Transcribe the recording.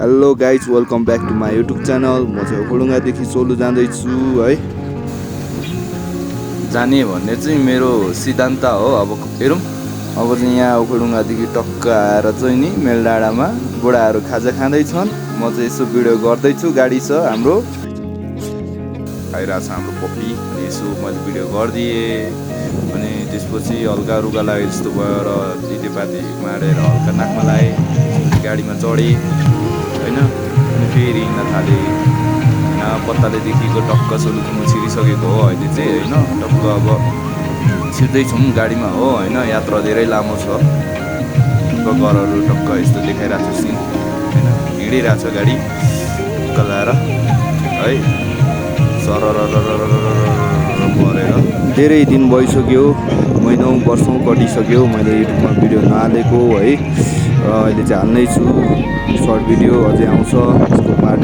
Hello guys welcome back to my YouTube channel. म चाहिँ ओखलढुङ्गादेखि सोलु जाँदैछु है। जाने भन्ने चाहिँ मेरो सिद्धान्त हो। अब हेरौँ, अब चाहिँ यहाँ ओखलढुङ्गादेखि टक्क आएर चाहिँ नि मेलडाँडामा बुढाहरू खाजा खाँदैछन्। म चाहिँ यसो भिडियो गर्दैछु। गाडी छ हाम्रो, आइरहेको छ हाम्रो पप्पी। अनि यसो मैले भिडियो गरिदिएँ। अनि त्यसपछि हल्का रुगा लाग्यो जस्तो भयो र तितेपाती माडेर हल्का नाकमा लगाएँ। त्यसपछि गाडीमा चढेँ होइन। अनि फेरि हिँड्न थालेँ। पत्तालेदेखिको टक्क सोलुखुम्बु छिरिसकेको हो अहिले चाहिँ होइन। टक्क अब छिर्दैछौँ गाडीमा हो होइन। यात्रा धेरै लामो छ। टक्क घरहरू टक्क यस्तो देखाइरहेको छ सिन होइन। हिँडिरहेको छ गाडी टक्क लगाएर है। सरर परेर धेरै दिन भइसक्यो, महिनौँ वर्षौँ कटिसक्यो मैले युट्युबमा भिडियो नहालेको है। र अहिले चाहिँ हाल्दैछु सर्ट भिडियो, अझै आउँछ। यसको पार्ट